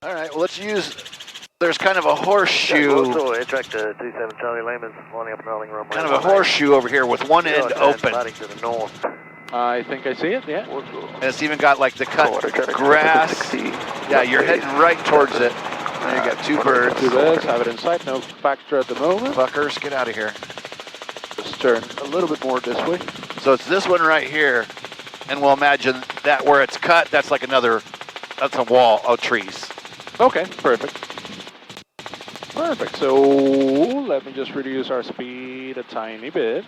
All right, well, let's use, there's kind of a horseshoe. Also, airtrack to 27 Charlie Lehman's lining up and rolling runway. Kind of a horseshoe over here with one end open. To the north. I think I see it, yeah. And it's even got like the cut grass. Yeah, you're heading right towards it. And you got two birds. Two birds, have it in sight, no factor at the moment. Fuckers, get out of here. Just turn a little bit more this way. So it's this one right here. And we'll imagine that where it's cut, that's like another, that's a wall of trees. Okay, perfect. Perfect, so let me just reduce our speed a tiny bit.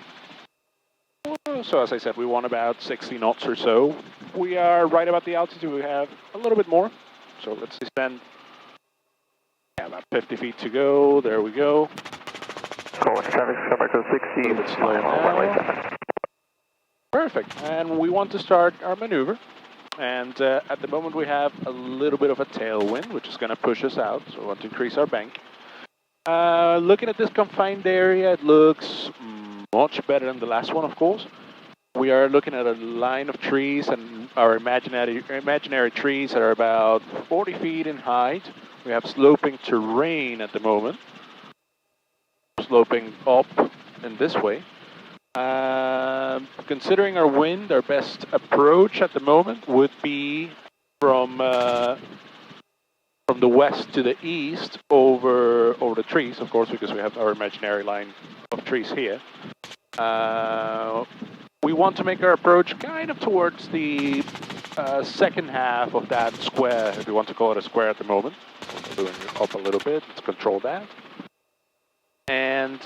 So as I said, we want about 60 knots or so. We are right about the altitude, we have a little bit more. So let's spend about 50 feet to go, there we go. Traffic, back to 60. Let's slow down. Perfect, and we want to start our maneuver. And at the moment we have a little bit of a tailwind, which is going to push us out, so we want to increase our bank. Looking at this confined area, it looks much better than the last one, of course. We are looking at a line of trees, and our imaginary trees are about 40 feet in height. We have sloping terrain at the moment, sloping up in this way. Considering our wind, our best approach at the moment would be from the west to the east over the trees, of course, because we have our imaginary line of trees here. We want to make our approach kind of towards the second half of that square, if you want to call it a square at the moment. Moving up a little bit, let's control that. And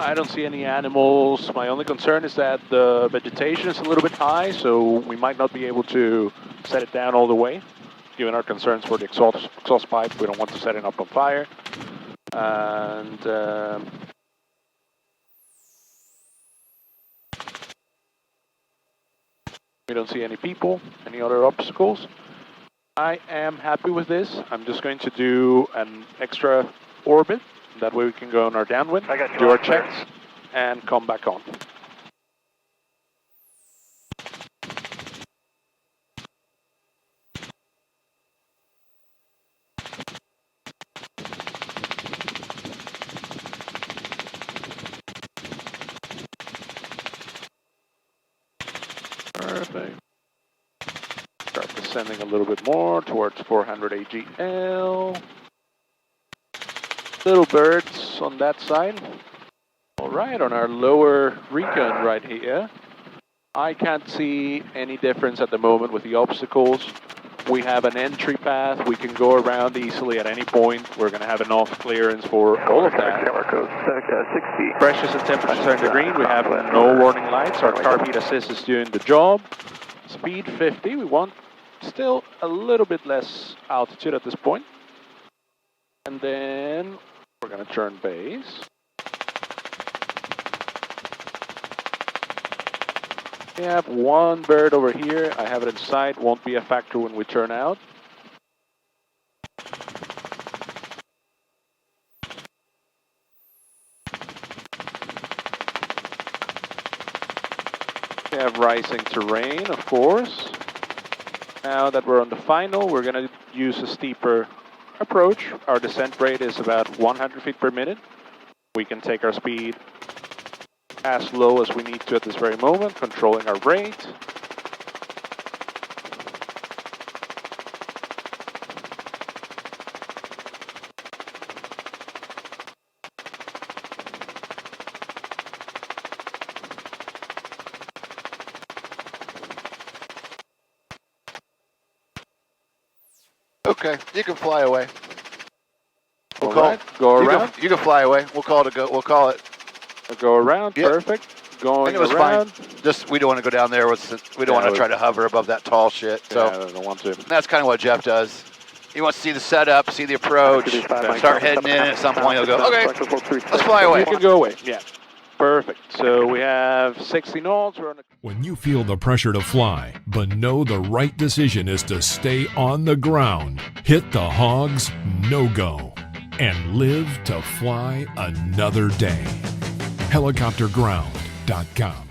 I don't see any animals. My only concern is that the vegetation is a little bit high, so we might not be able to set it down all the way. Given our concerns for the exhaust pipe, we don't want to set it up on fire. And we don't see any people, any other obstacles. I am happy with this. I'm just going to do an extra orbit. That way we can go on our downwind, do our checks, and come back on. Perfect. Start descending a little bit more towards 400 AGL. Little birds on that side. All right, on our lower recon right here, I can't see any difference at the moment with the obstacles. We have an entry path. We can go around easily at any point. We're going to have enough clearance for all of that. Pressures and temperatures are in the green. We have no warning lights. Our carb heat assist is doing the job. Speed 50. We want still a little bit less altitude at this point. And then we're going to turn base. We have one bird over here. I have it in sight. Won't be a factor when we turn out. We have rising terrain, of course. Now that we're on the final, we're going to use a steeper approach. Our descent rate is about 100 feet per minute. We can take our speed as low as we need to at this very moment, controlling our rate. Okay, you can fly away. All right, go around. You can fly away. We'll call it. We'll call it. Go around. Yep. Perfect. Going around. Fine. Just we don't want to go down there. We don't want to try to hover above that tall shit. So I don't want to. That's kind of what Jeff does. He wants to see the setup, see the approach, start heading in. At some point, he'll go, okay, let's fly away. You can go away. Yeah. Perfect. So we have 60 knots. We're on a When you feel the pressure to fly, but know the right decision is to stay on the ground, hit the hogs, no go, and live to fly another day. Helicopterground.com